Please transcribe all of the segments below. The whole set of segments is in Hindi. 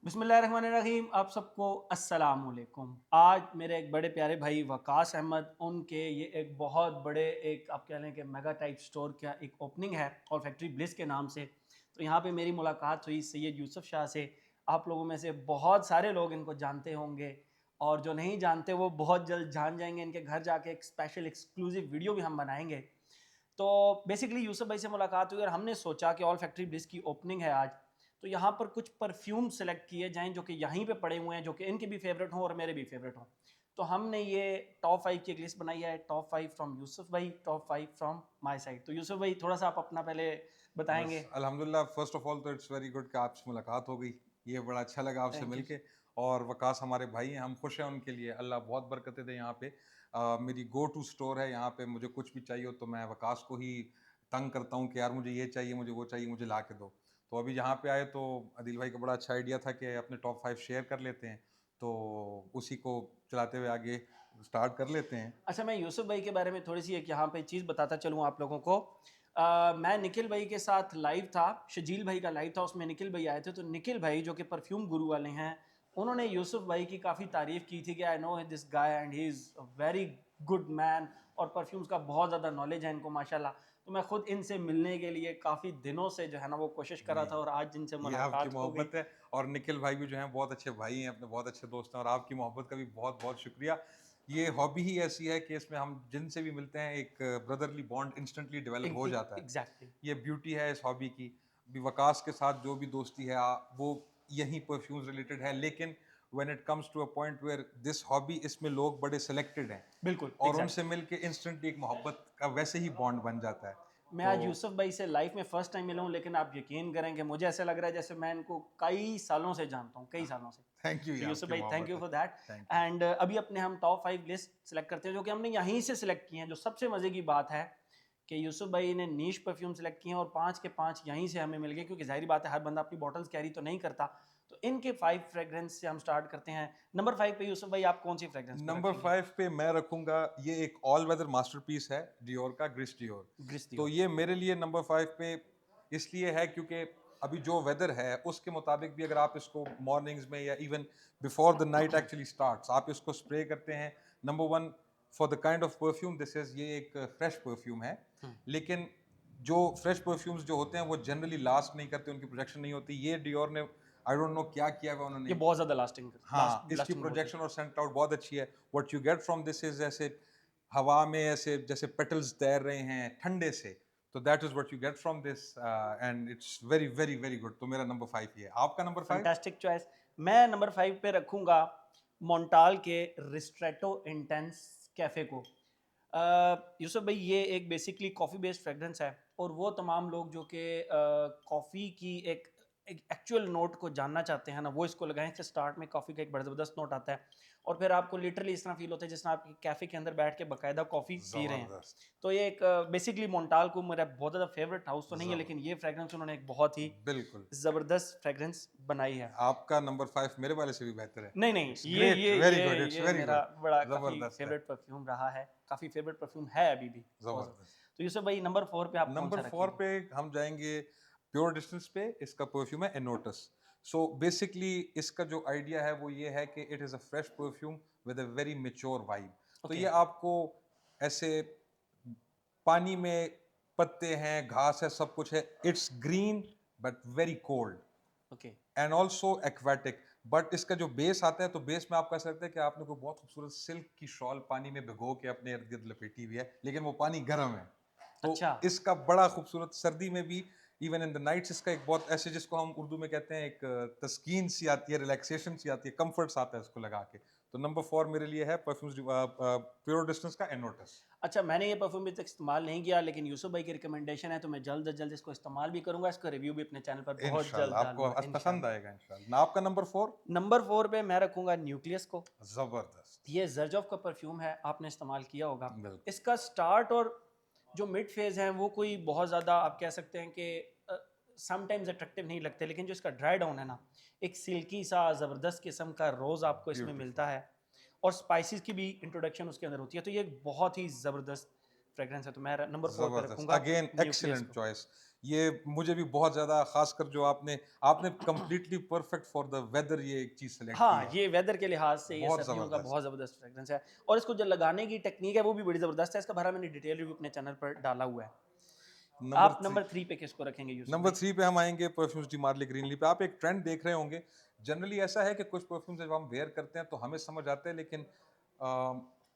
बिस्मिल्लाहिर्रहमानिर्रहीम। आप सबको अस्सलाम वालेकुम। आज मेरे एक बड़े प्यारे भाई वकास अहमद, उनके ये एक बहुत बड़े एक आप कह लें कि मेगा टाइप स्टोर का एक ओपनिंग है और फैक्ट्री ब्लिस के नाम से। तो यहाँ पे मेरी मुलाकात हुई सैयद यूसुफ शाह से। आप लोगों में से बहुत सारे लोग इनको जानते होंगे और जो नहीं जानते वो बहुत जल्द जान जाएंगे। इनके घर जाके एक स्पेशल एक्सक्लूसिव वीडियो भी हम बनाएंगे। तो बेसिकली यूसुफ भाई से मुलाकात हुई और हमने सोचा कि ऑल फैक्ट्री ब्लिस की ओपनिंग है आज, तो यहाँ पर कुछ परफ्यूम सेलेक्ट किए जाएं जो कि यहीं पे पड़े हुए हैं, जो कि इनके भी फेवरेट हों और मेरे भी फेवरेट हों। तो हमने ये टॉप 5 की एक लिस्ट बनाई है। टॉप 5 फ्रॉम यूसुफ भाई, टॉप 5 फ्रॉम माय साइड। तो यूसुफ भाई थोड़ा सा आप अपना पहले बस बताएंगे। अल्हम्दुलिल्लाह, फर्स्ट ऑफ ऑल तो इट्स वेरी गुड कि आपसे मुलाकात हो गई। ये बड़ा अच्छा लगा आपसे थैंक यू। मिलके। और वकास हमारे भाई हैं, हम खुश हैं उनके लिए। अल्लाह बहुत बरकतें दे यहाँ पे। मेरी गो टू स्टोर है यहाँ पे। मुझे कुछ भी चाहिए हो तो मैं वकास को ही तंग करता हूँ कि यार मुझे ये चाहिए, मुझे वो चाहिए, मुझे ला के दो। तो अभी यहाँ पे आए तो अदिल भाई का बड़ा अच्छा आइडिया था कि अपने टॉप 5 शेयर कर लेते हैं। तो उसी को चलाते हुए आगे स्टार्ट कर लेते हैं। अच्छा, मैं यूसुफ भाई के बारे में थोड़ी सी एक यहाँ पे चीज़ बताता चलूँ आप लोगों को। मैं निखिल भाई के साथ लाइव था, शजील भाई का लाइव था, उसमें निखिल भाई आए थे। तो निखिल भाई जो कि परफ्यूम गुरु वाले हैं, उन्होंने यूसुफ भाई की काफ़ी तारीफ़ की थी कि I know this guy and he is a very good man, और परफ्यूम्स का बहुत ज़्यादा नॉलेज है इनको माशाल्लाह। तो मैं खुद इनसे मिलने के लिए काफ़ी दिनों से जो है ना वो कोशिश कर रहा नहीं, था और आज जिनसे ये आपकी मुलाकात हो गई। मोहब्बत है। और निखिल भाई भी जो हैं बहुत अच्छे भाई हैं, अपने बहुत अच्छे दोस्त हैं, और आपकी मोहब्बत का भी बहुत बहुत शुक्रिया। ये हॉबी ही ऐसी है कि इसमें हम जिनसे भी मिलते हैं एक ब्रदरली बॉन्ड इंस्टेंटली डेवलप हो जाता है। एग्जैक्टली। ये ब्यूटी है इस हॉबी की। अभी वकास के साथ जो भी दोस्ती है वो यही परफ्यूम्स रिलेटेड है, लेकिन when it comes to a point where this hobby, इसमें लोग बड़े सिलेक्टेड हैं बिल्कुल और एग्जैक्टली। उनसे मिलके इंस्टेंटली एक मोहब्बत का वैसे ही बॉन्ड बन जाता है। मैं तो आज यूसुफ भाई से लाइफ में फ़र्स्ट टाइम मिला हूँ, लेकिन आप यकीन करें कि मुझे ऐसा लग रहा है जैसे मैं इनको कई सालों से जानता हूँ, कई सालों से। थैंक यू, ये तो यूसुफ आपकी भाई थैंक मोहब्बत यू है। For that. Thank you. And अभी अपने हम टॉप 5 लिस्ट सेलेक्ट करते हैं जो कि हमने यहीं से सिलेक्ट किए हैं। जो सबसे मज़े की बात है कि यूसुफ भाई ने नीश परफ्यूम सेलेक्ट किए हैं और 5 के 5 यहीं से हमें मिल गए, क्योंकि ज़ाहिर बात है हर बंदा अपनी बॉटल्स कैरी तो नहीं करता। तो इनके 5 फ्रेग्रेंस से हम स्टार्ट करते हैं। नंबर 5 पे यूसुफ भाई आप कौन सी फ्रेग्रेंस को नंबर रखेंगे? 5 पे मैं रखूंगा, ये एक ऑल वेदर मास्टरपीस है डियोर का, ग्रिस डियोर। ग्रिस तो दियोर। ये मेरे लिए नंबर 5 पे इसलिए है क्योंकि अभी जो वेदर है उसके मुताबिक भी अगर आप इसको मॉर्निंग्स में या even before the night actually starts आप इसको स्प्रे करते हैं। Number one, for the kind of perfume this is, ये एक फ्रेश परफ्यूम है। लेकिन जो फ्रेश परफ्यूम्स जो होते हैं वो जनरली लास्ट नहीं करते, उनकी प्रोडक्शन नहीं होती। ये डियोर ने आई डोंट नो क्या किया हुआ ये उन्होंने। बहुत ज़्यादा लास्टिंग हाँ, इसकी लास्टिंग होती है। प्रोजेक्शन और सेंट आउट बहुत अच्छी है। What you get from this is ऐसे हवा में ऐसे जैसे पेटल्स तैर रहे हैं ठंडे से। तो that is what you get from this and it's very very very good. तो मेरा नंबर 5 ये है। आपका नंबर 5? Fantastic choice. मैं नंबर 5 पे रखूंगा मोन्टाल के रिस्ट्रेटो इंटेंस कैफ़े को। यूसुफ भाई ये एक बेसिकली कॉफ़ी बेस्ड फ्रेगरेंस है, और वो तमाम लोग जो कि कॉफ़ी की एक एक एक्चुअल नोट को जानना चाहते हैं ना, वो इसको लगाएं। इससे स्टार्ट में कॉफ़ी का एक बड़ा ज़बरदस्त नोट आता है और फिर आपको लिटरली इस तरह फील होता है जिस तरह आप कैफ़े के अंदर बैठ के बाकायदा कॉफ़ी पी रहे हैं। जबरदस्त। तो ये एक बेसिकली मोन्टाल को मेरा बहुत ज़्यादा फेवरेट हाउस तो नहीं है, लेकिन जबरदस्त। ये फ्रेगरेंस उन्होंने एक बहुत ही बिल्कुल। ज़बरदस्त फ्रेगरेंस बनाई है। आपका नंबर 5 मेरे वाले से भी बेहतर है। नहीं, नहीं, इट्स ये ग्रेट, ये वेरी ये गुड, इट्स ये वेरी मेरा गुड। बड़ा काफ़ी जबरदस्त है। फ़ेवरेट परफ्यूम रहा है, काफ़ी फ़ेवरेट परफ्यूम है अभी भी, बहुत ज़्यादा। जबरदस्त। तो यूसुफ भाई नंबर 4 पे आप नंबर कौन-सा 4 रखेंगे? पे हम जाएंगे प्योर डिस्टेंस पे। इसका परफ्यूम है एनोटस। सो बेसिकली इसका जो आइडिया है वो ये है कि it is a fresh perfume with a very mature vibe. तो ओके, ये आपको ऐसे पानी में पत्ते हैं, घास है, सब कुछ है। It's green but very cold okay. And also aquatic. But इसका जो बेस आता है तो बेस में आपको ऐसा लगता है कि आपने कोई बहुत खूबसूरत सिल्क की शॉल पानी में भिगो के अपने इर्द गिर्द लपेटी हुई है, लेकिन वो पानी गर्म है। तो अच्छा, इसका बड़ा खूबसूरत सर्दी में भी, इवन इन द नाइट्स, इसका एक बहुत ऐसे जिसको हम उर्दू में कहते हैं एक तस्कीन सी आती है, रिलैक्सेशन सी आती है, कंफर्ट्स आता है इसको लगा के। तो नंबर 4 मेरे लिए है परफ्यूम्स प्योर डिस्टेंस का एनोटस। अच्छा, मैंने ये परफ्यूम अभी तक इस्तेमाल नहीं किया, लेकिन यूसुफ भाई की रिकमेंडेशन है तो मैं जल्द से जल्द इसको इस्तेमाल भी करूँगा। इसका रिव्यू भी अपने चैनल पर बहुत जल्द इंशाल्लाह आपको डालूँगा पसंद इंशाल्लाह। आएगा इंशाल्लाह। ना आपका नंबर 4? नंबर 4 पे मैं रखूँगा न्यूक्लियस को। जबरदस्त। ये ज़र्जॉफ का परफ्यूम है, आपने इस्तेमाल किया होगा। बिल्कुल। इसका स्टार्ट और जो मिड फेज़ है वो कोई बहुत ज़्यादा आप कह सकते हैं कि समटाइम्स अट्रैक्टिव नहीं लगते, लेकिन जो इसका ड्राई डाउन है ना, एक सिल्की सा ज़बरदस्त किस्म का रोज़ आपको इसमें मिलता ब्यूटीफुल। है और स्पाइसेस की भी इंट्रोडक्शन उसके अंदर होती है। तो ये एक बहुत ही ज़बरदस्त फ्रेगरेंस है। तो मैं नंबर 4 पे जबरदस्त, रखूँगा अगेन न्यूक्लियस एक्सीलेंट को। चॉइस। ये मुझे भी बहुत ज़्यादा, खासकर जो आपने completely perfect for the weather ये एक चीज़ सेलेक्ट की हाँ, है। ये वेदर के लिहाज से ये बहुत सर्दियों का ज़बरदस्त। बहुत ज़बरदस्त फ्रेग्रेंस है और इसको जो लगाने की टेक्नीक है वो भी बड़ी ज़बरदस्त है। इसका भरा मैंने डिटेल रिव्यू अपने चैनल पर डाला हुआ है। नंबर आप 3 नंबर 3 पे किसको रखेंगे यूसुफ नंबर भाई? 3 पे हम आएँगे परफ्यूम्स डी मार्ले ग्रीनली पे। आप एक ट्रेंड देख रहे होंगे। जनरली ऐसा है कि कुछ परफ्यूम्स जब हम वेयर करते हैं तो हमें समझ आते हैं, लेकिन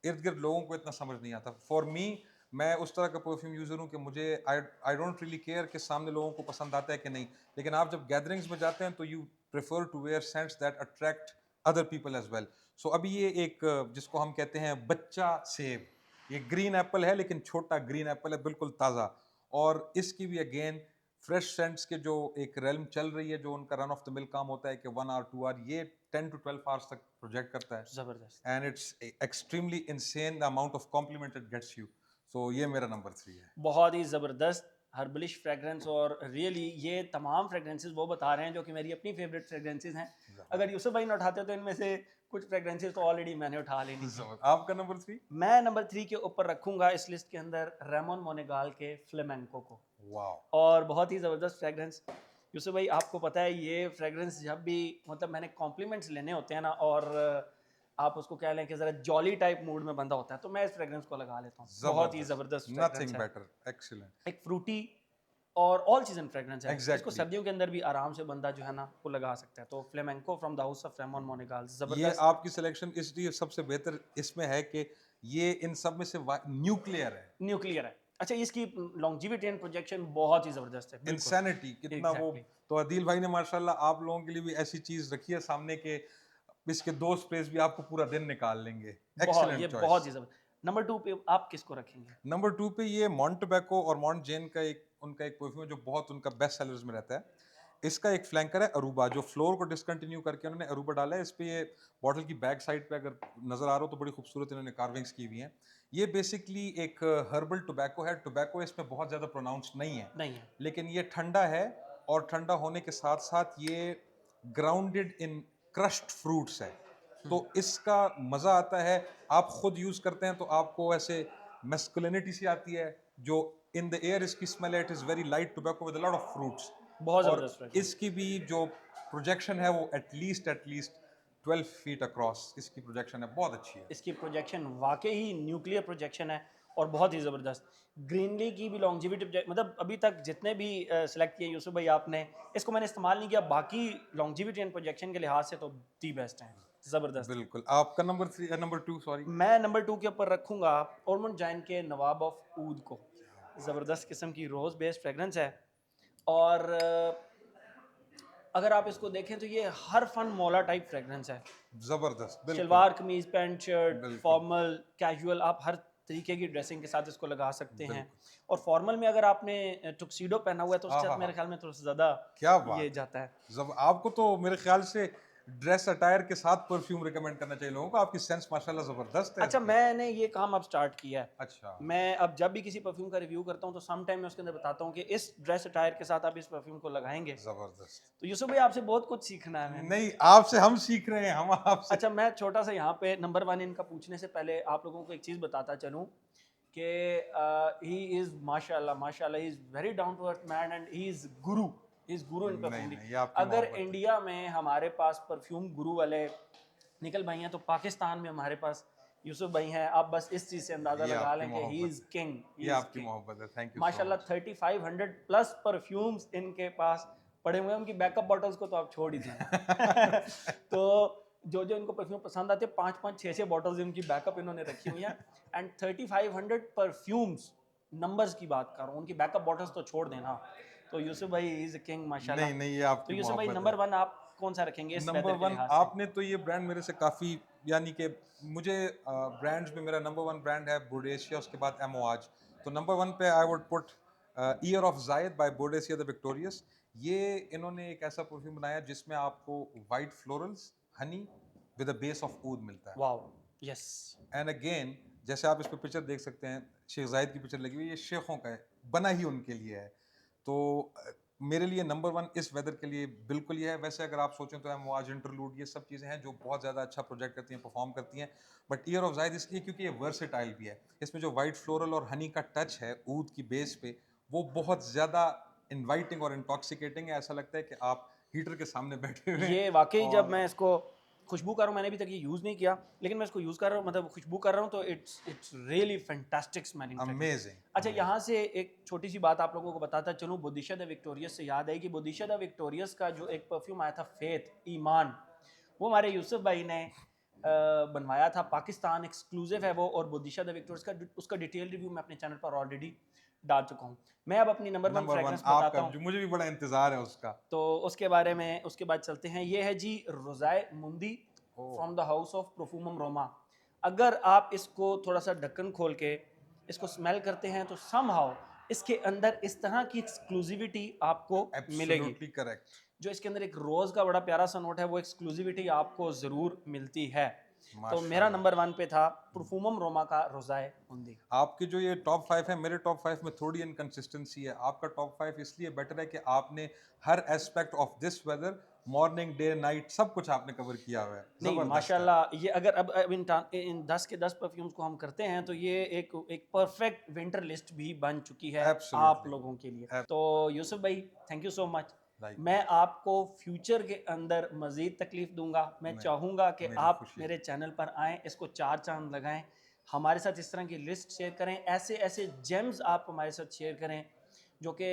इर्द-गिर्द लोगों को इतना समझ नहीं आता। फॉर मी, मैं उस तरह का परफ्यूम यूज़र हूँ कि मुझे आई आई डोंट रियली केयर कि सामने लोगों को पसंद आता है कि नहीं। लेकिन आप जब गैदरिंग्स में जाते हैं तो you prefer to wear scents that attract other people as well. So अभी ये एक जिसको हम कहते हैं बच्चा सेब। ये ग्रीन एप्पल है, लेकिन छोटा ग्रीन एप्पल है, बिल्कुल ताज़ा। और इसकी भी अगेन फ्रेश सेंट्स के जो एक रेल्म चल रही है, जो उनका रन ऑफ द मिल काम होता है कि 1 आवर 2 आवर, ये 10 टू 12 आवर्स तक प्रोजेक्ट करता है। ज़बरदस्त। And it's extremely insane the amount of compliment it gets you. So ये मेरा नंबर 3 है। बहुत ही ज़बरदस्त हर्बलिश फ्रेग्रेंस और रियली ये तमाम फ्रेग्रेंसेस वो बता रहे हैं जो कि मेरी अपनी फेवरेट फ्रेग्रेंसेस हैं। अगर यूसुफ भाई ने उठाते तो इनमें से कुछ फ्रेग्रेंसेस तो ऑलरेडी मैंने उठा लेनी थी। आपका नंबर 3? मैं नंबर 3 के ऊपर रखूंगा इस लिस्ट के अंदर रेमोन मोनेगाल के फ्लेमेंको को। वाओ! और बहुत ही ज़बरदस्त फ्रेग्रेंस। यूसुफ भाई आपको पता है ये फ्रेग्रेंस जब भी मतलब मैंने कॉम्प्लीमेंट्स लेने होते हैं ना और आप उसको कह लें कि ज़रा जॉली टाइप मूड में बंदा होता है तो मैं इस फ्रेग्रेंस को लगा लेता हूँ। बहुत ही ज़बरदस्त। ज़बरदस्त फ्रेग्रेंस नथिंग है। बेटर। एक्सीलेंट। एक फ्रूटी और ऑल सीजन फ्रेग्रेंस है। इसको एग्ज़ैक्टली। सर्दियों के अंदर भी आराम से बंदा जो है ना वो लगा सकता है। तो flamenco from the house of Ramon Monegal ये ज़बरदस्त आपकी सिलेक्शन इसलिए सबसे बेहतर इसमें है कि ये इन सब में से न्यूक्लियर है। न्यूक्लियर है। अच्छा इसकी लॉन्जिविटी एंड प्रोजेक्शन बहुत ही ज़बरदस्त है। बिल्कुल इंसैनिटी कितना वो। एग्जैक्टली तो अदील भाई ने माशाल्लाह आप लोगों के लिए भी ऐसी चीज रखी है सामने के इसके दो स्प्रेस भी आपको पूरा दिन निकाल लेंगे। बहुत ये एक्सीलेंट चॉइस। बहुत ही ज़बरदस्त। नंबर 2 पे आप किसको रखेंगे? नंबर 2 पे ये मॉन्ट टोबैको और मॉन्ट जेन का एक उनका एक परफ्यूम है जो बहुत उनका बेस्ट सेलर्स में रहता है। इसका एक फ्लैंकर है अरूबा, जो फ्लोर को डिसकंटिन्यू करके उन्होंने अरूबा डाला है। इस पे ये बॉटल की बैक साइड पे अगर नजर आ रहा हो तो बड़ी खूबसूरत इन्होंने कार्विंग्स की हुई हैं। ये बेसिकली एक हर्बल टोबैको है। टोबैको इसमें बहुत ज़्यादा प्रोनाउंस्ड नहीं है, नहीं है। लेकिन ये ठंडा है। और ठंडा होने के साथ साथ ये ग्राउंडेड इन क्रश्ड फ्रूट्स है। तो इसका मज़ा आता है। आप खुद यूज़ करते हैं तो आपको ऐसे मैस्कुलिनिटी सी आती है। जो इन द एयर इसकी स्मेल है, it is very light tobacco with a lot of fruits. बहुत और ज़बरदस्त फ्रेग्रेंस। इसकी भी जो प्रोजेक्शन है वो एटलीस्ट 12 फीट अक्रॉस इसकी प्रोजेक्शन है, बहुत अच्छी है। इसकी प्रोजेक्शन वाकई ही न्यूक्लियर प्रोजेक्शन है और बहुत ही ज़बरदस्त। ग्रीनली की भी लॉन्जिविटी मतलब अभी तक जितने भी सेलेक्ट किए यूसुफ भाई आपने, इसको मैंने इस्तेमाल नहीं किया। बाकी लॉन्जिविटी एंड प्रोजेक्शन के लिहाज से तो दी बेस्ट हैं। ज़बरदस्त। बिल्कुल। आपका नंबर 2 सॉरी। मैं नंबर 2 के ऊपर रखूंगा ऑलमंड जाइन के नवाब ऑफ ऊद को। ज़बरदस्त किस्म की रोज़ बेस्ड फ्रेग्रेंस है और अगर आप इसको देखें तो ये हर फन मौला टाइप फ्रेग्रेंस है। जबरदस्त। बिल्कुल। शलवार कमीज पैंट शर्ट बिल्कुल। फॉर्मल कैजुअल आप हर तरीके की ड्रेसिंग के साथ इसको लगा सकते हैं। बिल्कुल। और फॉर्मल में अगर आपने टुक्सीडो पहना हुआ है तो उसके हाँ हाँ साथ मेरे हाँ। ख्याल में थोड़ा सा ज़्यादा क्या ये बात है। जाता है। जब आपको तो मेरे ख्याल से ड्रेस अटायर के साथ परफ्यूम रिकमेंड करना चाहिए लोगों को। आपकी सेंस माशाल्लाह जबरदस्त है अच्छा इसकी। मैंने ये काम अब स्टार्ट किया है। अच्छा। मैं अब जब भी किसी परफ्यूम का रिव्यू करता हूँ तो सम टाइम मैं उसके अंदर बताता हूँ कि इस ड्रेस अटायर के साथ आप इस परफ्यूम को लगाएंगे। जबरदस्त। तो यूसुफ भाई आपसे बहुत कुछ सीखना है मैंने। नहीं, आपसे हम सीख रहे हैं, हम आपसे। अच्छा मैं छोटा सा यहाँ पे नंबर 1 इनका पूछने से पहले आप लोगों को एक चीज़ बताता चलूँ कि ही इज़ माशाल्लाह माशाल्लाह he is very down to earth man and he is guru in नहीं परफ्यूम। नहीं, ये आपकी अगर मोहब्बत है। इंडिया में हमारे पास परफ्यूम गुरु वाले निकल भाई हैं तो पाकिस्तान में हमारे पास यूसुफ भाई हैं। आप बस इस चीज़ से अंदाज़ा ये लगा आपकी लें कि ही मोहब्बत इज़ है। किंग ये आपकी मोहब्बत है। थैंक यू सो माशाल्लाह मच। 3500 प्लस परफ्यूम्स इनके पास पड़े हुए हैं। उनकी बैकअप बॉटल्स को तो आप छोड़ ही दें। तो जो जो इनको परफ्यूम पसंद आते हैं 5-5 6-6 बॉटल्स इनकी बैकअप इन्होंने रखी हुई हैं। एंड 3500 परफ्यूम्स नंबर्स की बात कर रहा हूँ। उनकी बैकअप बॉटल्स तो छोड़ देना। तो यूसुफ भाई इज़ किंग माशाल्लाह। नहीं नहीं, ये तो आपकी यूसुफ भाई मोहब्बत है। नंबर 1 आप कौन सा रखेंगे इस नंबर वेदर के 1 लिहाज से? आपने तो ये ब्रांड मेरे से काफ़ी, यानी कि मुझे ब्रांड्स में मेरा नंबर 1 ब्रांड है बोडेसिया, उसके बाद एमोआज। तो नंबर 1 पे I would put year of Zayed by Boadicea the Victorious. ये इन्होंने एक ऐसा परफ्यूम बनाया जिसमें आपको white florals, honey with a base of oud मिलता है। Wow yes. एंड अगेन, जैसे आप इस पे पिक्चर देख सकते हैं, शेख जायद की पिक्चर लगी हुई है, ये शेखों का है, बना ही उनके लिए है। तो मेरे लिए नंबर 1 इस वेदर के लिए बिल्कुल ये है। वैसे अगर आप सोचें तो एमवाज, इंटरलूड, ये सब चीज़ें हैं जो बहुत ज़्यादा अच्छा प्रोजेक्ट करती हैं, परफॉर्म करती हैं। बट ईयर ऑफ जायद इसलिए क्योंकि ये वर्सेटाइल भी है। इसमें जो वाइट फ्लोरल और हनी का टच है ऊद की बेस पे, वो बहुत ज़्यादा इनवाइटिंग और इंटॉक्सिकेटिंग है, ऐसा लगता है कि आप हीटर के सामने बैठे हुए ये हैं। वाकई जब और मैं इसको खुशबू कर रहा हूँ, मैंने अभी तक ये यूज़ नहीं किया, लेकिन मैं इसको यूज़ कर रहा हूँ, मतलब खुशबू कर रहा हूँ, तो it's really fantastic smelling fragrance. Amazing अच्छा, अमेजिंग। यहाँ से एक छोटी सी बात आप लोगों को बताता चलूँ, बोडिशा द विक्टोरियस से याद है कि बोडिशा द विक्टोरियस का जो एक परफ्यूम आया था, फेथ, ईमान, वो हमारे यूसुफ भाई ने बनवाया था। पाकिस्तान एक्सक्लूसिव है वो, और बोडिशा द विक्टोरियस का उसका डिटेल रिव्यू मैं अपने चैनल पर ऑलरेडी डाल चुका हूँ। मैं अब अपनी नंबर 1 नंबर 1 फ्रेग्रेंस आपका, बताता हूँ, जो मुझे भी बड़ा इंतजार है उसका। तो उसके बारे में उसके बाद चलते हैं। ये है जी Rosae Mundi oh, from the house of Profumum Roma. अगर आप इसको थोड़ा सा ढक्कन खोल के इसको स्मेल करते हैं तो समहाउ इसके अंदर इस तरह की एक्सक्लूसिविटी आपको मिलेगी। Absolutely correct. जो इसके अंदर एक रोज़ का बड़ा प्यारा सा नोट है, वो एक्सक्लूसिविटी आपको ज़रूर मिलती है। तो मेरा माशाल्लाह। नंबर 1 पे था प्रोफूमम रोमा का रोज़ाए मुंदी। आपके जो ये टॉप 5 है, मेरे टॉप 5 में थोड़ी इनकंसिस्टेंसी है। आपका टॉप 5 इसलिए बेटर है कि आपने हर aspect of this weather, morning, day, night, सब कुछ आपने कवर किया हुआ है। नहीं, ज़बरदस्त है। माशाल्लाह, ये अगर अब इन 10 के 10 परफ्यूम्स को हम करते हैं, तो ये एक परफेक्ट विंटर लिस्ट भी बन चुकी है आप एब्सोल्युटली। लोगों के लिए। तो यूसुफ भाई, थैंक यू सो मच। मैं लाइकवाइज। आपको फ्यूचर के अंदर मज़ीद तकलीफ़ दूंगा। मैं नहीं, चाहूँगा कि मेरी आप खुशी है। मेरे चैनल पर आएँ, इसको 4 चाँद लगाएँ, हमारे साथ इस तरह की लिस्ट शेयर करें, ऐसे-ऐसे जेम्स आप हमारे साथ शेयर करें, जो कि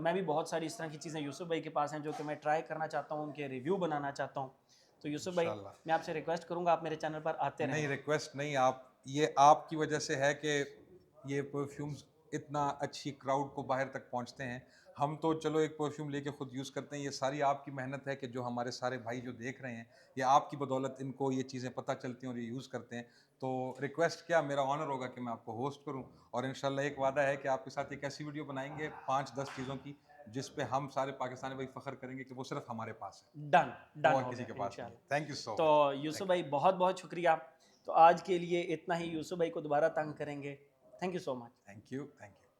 मैं भी बहुत सारी इस तरह की चीज़ें यूसुफ भाई के पास हैं, जो कि मैं ट्राई करना चाहता हूँ, उनके रिव्यू बनाना चाहता हूँ। तो यूसुफ भाई, इंशाल्लाह। मैं आपसे रिक्वेस्ट करूंगा, आप मेरे चैनल पर आते रहें। नहीं, रिक्वेस्ट नहीं, आप, ये आपकी वजह से है कि ये परफ्यूम्स इतना अच्छी क्राउड को बाहर तक पहुंचते हैं। हम तो चलो एक परफ्यूम लेके खुद यूज़ करते हैं, ये सारी आपकी मेहनत है कि जो हमारे सारे भाई जो देख रहे हैं, ये आपकी बदौलत इनको ये चीज़ें पता चलती हैं और ये यूज़ करते हैं। तो रिक्वेस्ट क्या, मेरा ऑनर होगा कि मैं आपको होस्ट करूं, और इंशाल्लाह एक वादा है कि आपके साथ एक ऐसी वीडियो बनाएंगे 5-10 चीज़ों की, जिस पे हम सारे पाकिस्तानी भाई फ़ख्र करेंगे कि वो सिर्फ हमारे पास है, डन, डन और हो किसी गया के पास नहीं है। इंशाल्लाह। थैंक यू सो तो मच। यूसुफ थैंक भाई, बहुत बहुत शुक्रिया। तो आज के लिए इतना ही। यूसुफ भाई को दोबारा तंग करेंगे। Thank you so much. Thank you. Thank you.